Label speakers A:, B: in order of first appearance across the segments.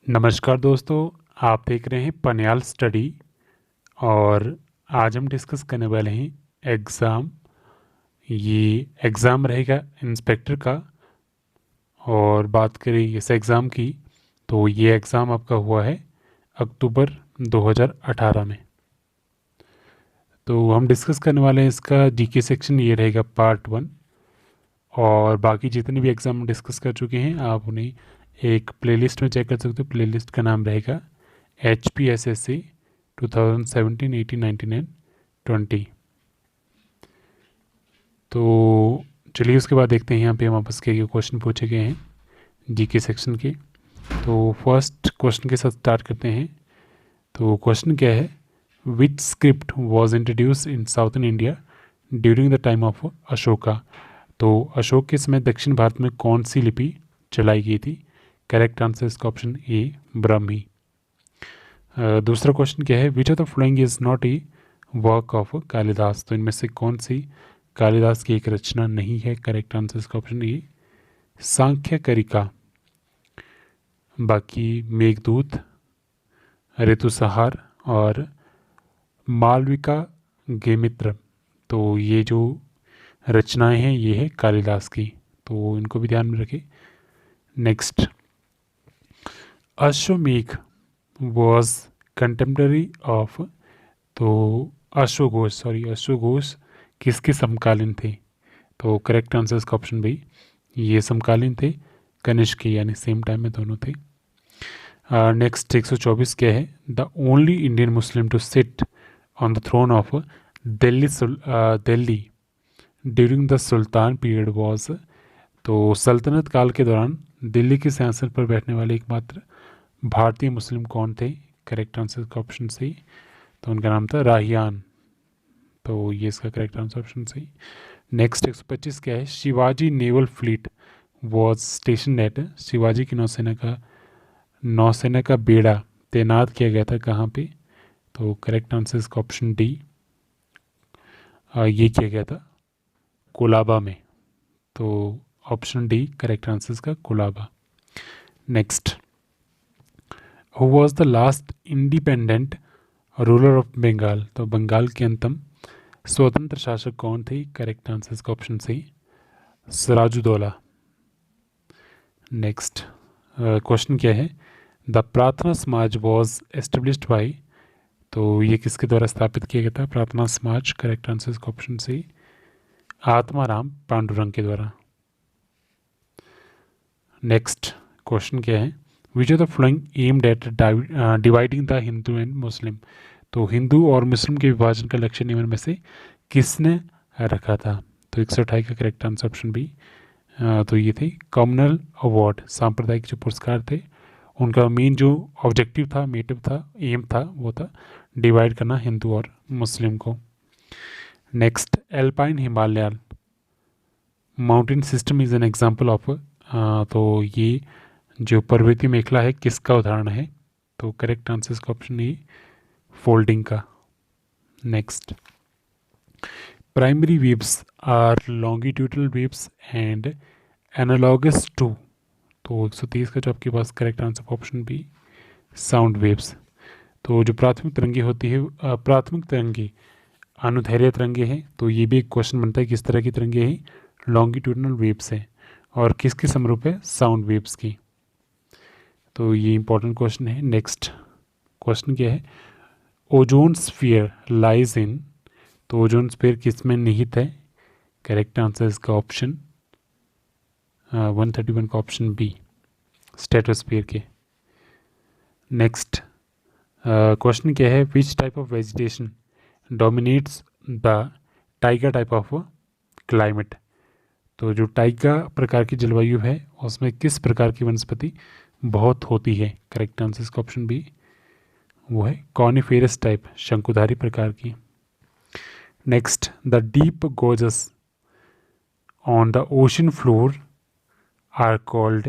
A: नमस्कार दोस्तों, आप देख रहे हैं पनियाल स्टडी। और आज हम डिस्कस करने वाले हैं एग्ज़ाम। ये एग्ज़ाम रहेगा इंस्पेक्टर का। और बात करें इस एग्ज़ाम की, तो ये एग्ज़ाम आपका हुआ है अक्टूबर 2018 में। तो हम डिस्कस करने वाले हैं इसका जीके सेक्शन, ये रहेगा पार्ट 1। और बाकी जितने भी एग्ज़ाम डिस्कस कर चुके हैं आप उन्हें एक प्लेलिस्ट में चेक कर सकते हो। प्लेलिस्ट का नाम रहेगा HPSSC 2017, 18, 19 एंड 20। तो चलिए उसके बाद देखते हैं यहाँ पे वापस के क्वेश्चन पूछे गए हैं जीके सेक्शन के। तो फर्स्ट क्वेश्चन के साथ स्टार्ट करते हैं। तो क्वेश्चन क्या है, which script was introduce in southern India during the time of Ashoka. तो अशोक के समय दक्षिण भारत में कौन सी लिपि चलाई गई थी? करेक्ट आंसर इसका ऑप्शन ए, ब्राह्मी। दूसरा क्वेश्चन क्या है, which of the following is not a work of Kalidas. तो इनमें से कौन सी कालिदास की एक रचना नहीं है? करेक्ट आंसर इसका ऑप्शन ए, सांख्य करिका। बाकी मेघदूत, ऋतुसंहार और मालविका गेमित्र, तो ये जो रचनाएं हैं ये है कालिदास की, तो इनको भी ध्यान में रखें। Next, Ashvamegh was contemporary of. तो अश्वघोष किसके समकालीन थे? तो करेक्ट आंसर इसका ऑप्शन बी, ये समकालीन थे, कनिष्क के, यानी सेम टाइम में दोनों थे। नेक्स्ट 124 क्या है, the only Indian Muslim to sit on the throne of Delhi during the sultan period was. तो सल्तनत काल के दौरान दिल्ली के सिंहासन पर बैठने वाले एकमात्र भारतीय मुस्लिम कौन थे? करेक्ट आंसर का ऑप्शन सी, तो उनका नाम था राहियान। तो ये इसका correct answer option C. Next 125 क्या है, Shivaji naval fleet was station at. Shivaji की नौसेना का बेड़ा तैनात किया गया था कहाँ पे? तो करेक्ट आंसर इसका ऑप्शन डी, ये किया गया था कोलाबा में। तो ऑप्शन डी करेक्ट आंसर इसका Colaba. Next, who was the last independent ruler of Bengal. तो बंगाल के अंतम स्वतंत्र शासक कौन थे? करेक्ट आंसर इसका option C, Sirajuddaula. Next question क्या है, द प्रार्थना समाज वॉज एस्टेब्लिश्ड बाई। तो ये किसके द्वारा स्थापित किया गया था प्रार्थना समाज? करेक्ट आंसर इसका ऑप्शन सी, आत्माराम पांडुरंग के द्वारा। नेक्स्ट क्वेश्चन क्या है, which of the following aimed at dividing the Hindu and Muslim. तो हिंदू और मुस्लिम के विभाजन का लक्ष्य निम्न में से किसने रखा था? तो 128 का करेक्ट आंसर ऑप्शन बी, तो ये थे कॉमनल अवार्ड, सांप्रदायिक जो पुरस्कार थे उनका मेन जो ऑब्जेक्टिव था, मोटिव था, एम था, वो था डिवाइड करना हिंदू और मुस्लिम को। Next, alpine Himalayan mountain system is an example of. तो ये जो पर्वतीय मेखला है किसका उदाहरण है? तो करेक्ट आंसर इसका ऑप्शन ए, फोल्डिंग का। Next, primary waves are longitudinal waves and analogous to. तो 123 का जो आपके पास correct answer option B, sound waves. तो जो प्राथमिक तरंगे होती है, प्राथमिक तरंगे अनुदैर्ध्य तरंगे हैं। तो ये भी एक क्वेश्चन बनता है, किस तरह की तरंगे हैं? लॉन्गिट्यूडनल वेव्स है। और किसके समरूप है? साउंड वेव्स की। तो ये इंपॉर्टेंट क्वेश्चन है। नेक्स्ट क्वेश्चन क्या है, ओजोन स्फीयर लाइज इन। तो ओजोन स्फीयर किस में निहित है? करेक्ट आंसर इसका ऑप्शन 131 का ऑप्शन बी, स्ट्रेटोस्फीयर के। नेक्स्ट क्वेश्चन क्या है, which type of vegetation dominates the Tyga type of climate. तो जो टाइगा प्रकार की जलवायु है उसमें किस प्रकार की वनस्पति बहुत होती है? करेक्ट आंसर इसका ऑप्शन बी, वो है कॉनिफेरस टाइप, शंकुधारी प्रकार की। Next, the deep gorges on the ocean floor are called.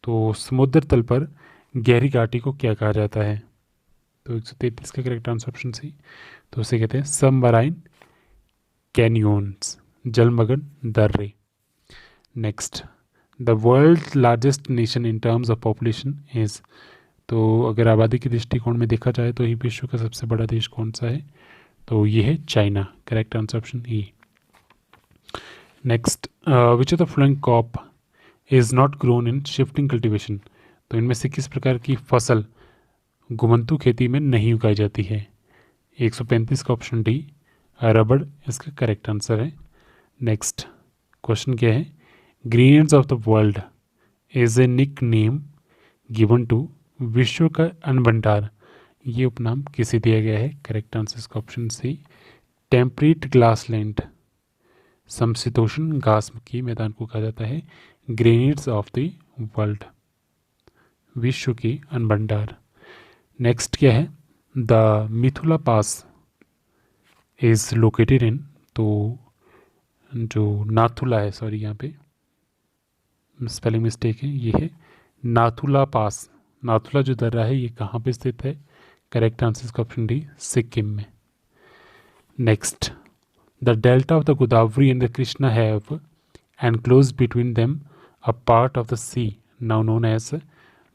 A: तो समुद्र तल पर गहरी घाटी को क्या कहा जाता है? तो 133 का करेक्ट आंसर ऑप्शन सी, तो उसे कहते हैं सबमराइन कैनियोन्स, जलमग्न दर्रे। Next, the world largest nation in terms of population is. तो अगर आबादी के दृष्टिकोण में देखा जाए तो ही विश्व का सबसे बड़ा देश कौन सा है, तो ये है China. Correct answer option E. Next, which of the following crop is not grown in shifting cultivation, तो इनमें से किस प्रकार की फसल घुमंतु खेती में नहीं उगाई जाती है। 135 का ऑप्शन डी रबड़ इसका करेक्ट आंसर है। नेक्स्ट क्वेश्चन क्या है, granaries of the world is a nickname given to, विश्व का अन्न भंडार ये उपनाम किसे दिया गया है। करेक्ट आंसर इसका ऑप्शन सी टेम्परेट ग्रासलैंड, समशीतोष्ण घास के मैदान को कहा जाता है ग्रेनियर्स ऑफ द वर्ल्ड, विश्व के अन्न भंडार। नेक्स्ट क्या है, the Mithula pass is located in, तो जो नाथुला है, सॉरी यहाँ पे स्पेलिंग मिस्टेक है, ये है नाथुला पास। नाथुला जो दर्रा है ये कहाँ पे स्थित है। करेक्ट आंसर इसका ऑप्शन डी सिक्किम में। Next, the delta of the Godavari and the Krishna have enclose between them a part of the sea now known as,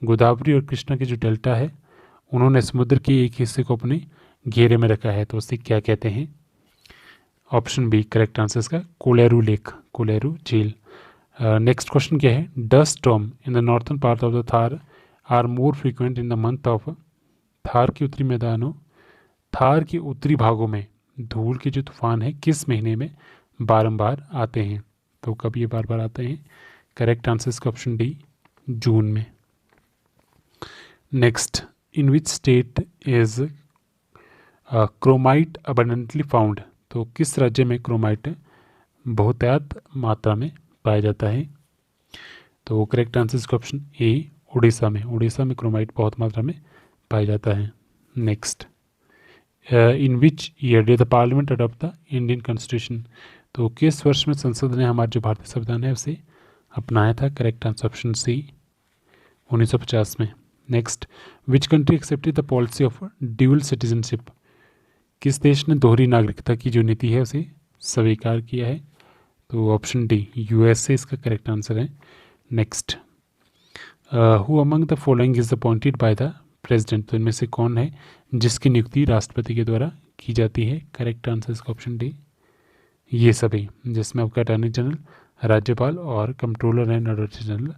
A: Godavari और कृष्णा के जो डेल्टा है उन्होंने समुद्र के एक हिस्से को अपने घेरे में रखा है, तो उसे क्या कहते हैं। ऑप्शन बी करेक्ट आंसर इसका कोलेरू लेक, कोलेरू झील। नेक्स्ट क्वेश्चन क्या है, dust storm in the northern part of the Thar are more frequent in the month of, Thar के उत्तरी मैदानों, थार के उत्तरी भागों में धूल के जो तूफान है किस महीने में बारंबार आते हैं, तो कब ये बार बार आते हैं। करेक्ट आंसर इसका ऑप्शन डी जून में। Next, in which state is chromite abundantly found, तो किस राज्य में क्रोमाइट बहुतायत मात्रा में पाया जाता है। तो करेक्ट आंसर इसका ऑप्शन ए उड़ीसा में, उड़ीसा में क्रोमाइट बहुत मात्रा में पाया जाता है। Next, in which year did the parliament adopt the Indian constitution, तो किस वर्ष में संसद ने हमारा जो भारतीय संविधान है उसे अपनाया था। करेक्ट आंसर ऑप्शन सी 1950 में। Next, which country accepted the policy of dual citizenship, किस देश ने दोहरी नागरिकता की जो नीति है उसे स्वीकार किया है, तो ऑप्शन डी यूएसए इसका करेक्ट आंसर है। Next, who among the following is appointed by the president, तो इनमें से कौन है जिसकी नियुक्ति राष्ट्रपति के द्वारा की जाती है। करेक्ट आंसर इसका ऑप्शन डी ये सभी, जिसमें आपका अटॉर्नी जनरल, राज्यपाल और कंट्रोलर एंड ऑडिटर जनरल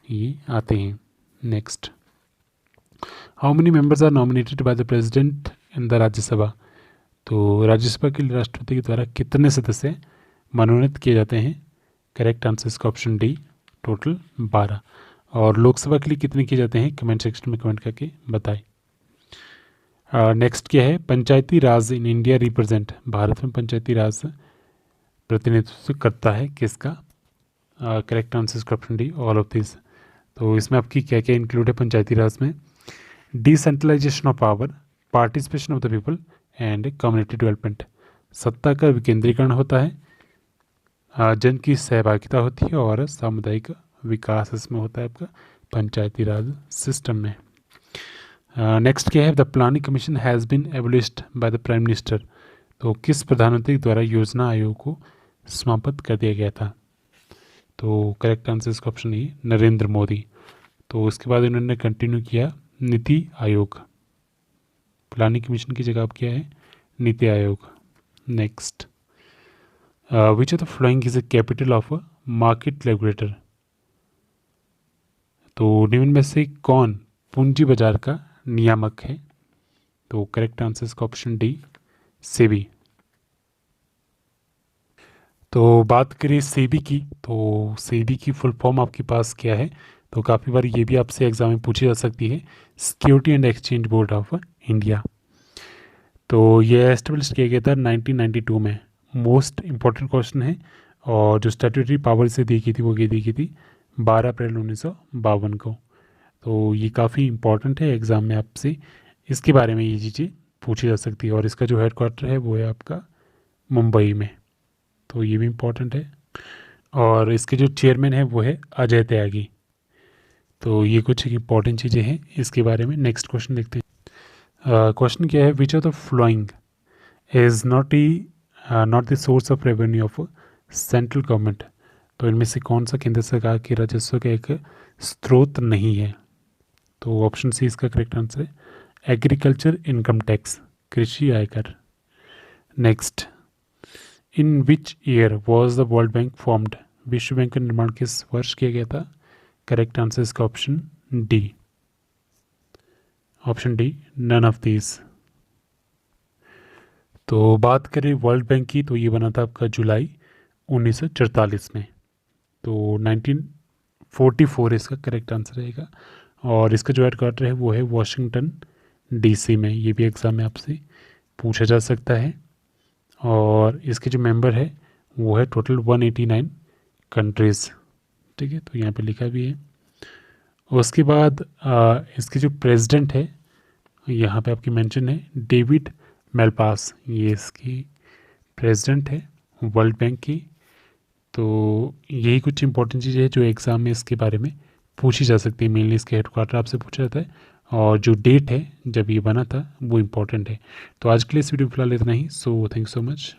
A: ये आते हैं। Next, how many members are nominated by the president in the Rajya Sabha, तो राज्यसभा के लिए राष्ट्रपति के द्वारा कितने सदस्य मनोनीत किए जाते हैं। करेक्ट आंसर इसका ऑप्शन डी टोटल 12। और लोकसभा के लिए कितने किए जाते हैं कमेंट सेक्शन में कमेंट करके बताएं। नेक्स्ट क्या है, पंचायती राज इन इंडिया रिप्रेजेंट, भारत में पंचायती राज प्रतिनिधित्व करता है किसका। करेक्ट आंसर इसका option D all of this. तो इसमें आपकी क्या क्या इंक्लूड है पंचायती राज में, decentralisation of power, participation of the people and community development, सत्ता का विकेंद्रीकरण होता है, जन की सहभागिता होती है और सामुदायिक विकास इसमें होता है आपका पंचायती राज सिस्टम में। नेक्स्ट क्या है, the planning commission has been abolished by the prime minister, तो किस प्रधानमंत्री द्वारा योजना आयोग को समाप्त कर दिया गया था। तो करेक्ट आंसर इसका ऑप्शन ए नरेंद्र मोदी। तो उसके बाद इन्होंने कंटिन्यू किया नीति आयोग, प्लानिंग कमीशन की जगह अब क्या है NITI Aayog. Next, which of the following is the capital of market regulator, तो निम्न में से कौन पूंजी बाजार का नियामक है। तो करेक्ट आंसर इसका ऑप्शन डी सेबी। तो बात करें सेबी की, तो सेबी की फुल फॉर्म आपके पास क्या है, तो काफ़ी बार ये भी आपसे एग्जाम में पूछी जा सकती है, security and exchange board of India. तो ये एस्टेब्लिश किया गया था 1992 में। मोस्ट इम्पॉर्टेंट क्वेश्चन है, और जो स्टैट्यूटरी पावर से दी गई थी वो ये दी गई थी 12 अप्रैल 1952 को। तो ये काफ़ी इम्पॉर्टेंट है, एग्ज़ाम में आपसे इसके बारे में ये चीज़ें पूछी जा सकती है। और इसका जो हेडक्वार्टर है वो है आपका मुंबई में, तो ये भी इम्पॉर्टेंट है। और इसके जो चेयरमैन है वो है अजय त्यागी। तो ये कुछ इंपॉर्टेंट चीज़ें हैं इसके बारे में। नेक्स्ट क्वेश्चन देखते हैं। क्वेश्चन क्या है, which of the following is not the source of revenue of central government, तो इनमें से कौन सा केंद्र सरकार के राजस्व का एक स्रोत नहीं है। तो ऑप्शन सी इसका करेक्ट आंसर है, एग्रीकल्चर इनकम टैक्स, कृषि आयकर। Next, in which year was the world bank formed, विश्व बैंक का निर्माण किस वर्ष किया गया था? करेक्ट आंसर इसका option D, option D, none of these. तो बात करें वर्ल्ड बैंक की, तो ये बना था आपका जुलाई 1944 में, तो 1944 इसका करेक्ट आंसर रहेगा। और इसका जो हेडक्वार्टर है वो है वॉशिंगटन डीसी में, ये भी एग्ज़ाम में आपसे पूछा जा सकता है। और इसके जो मेंबर है वो है टोटल 189 कंट्रीज़, ठीक है, तो यहाँ पे लिखा भी है। उसके बाद इसके जो प्रेसिडेंट है यहाँ पे आपकी मेंशन है डेविड मेलपास, ये इसकी प्रेसिडेंट है वर्ल्ड बैंक की। तो यही कुछ इंपॉर्टेंट चीज़ें हैं जो एग्ज़ाम में इसके बारे में पूछी जा सकती है। मेनली इसके हेडक्वार्टर आपसे पूछा जाता है और जो डेट है जब ये बना था वो इम्पोर्टेंट है। तो आज के लिए इस वीडियो में फिलहाल इतना ही। So thank you so much.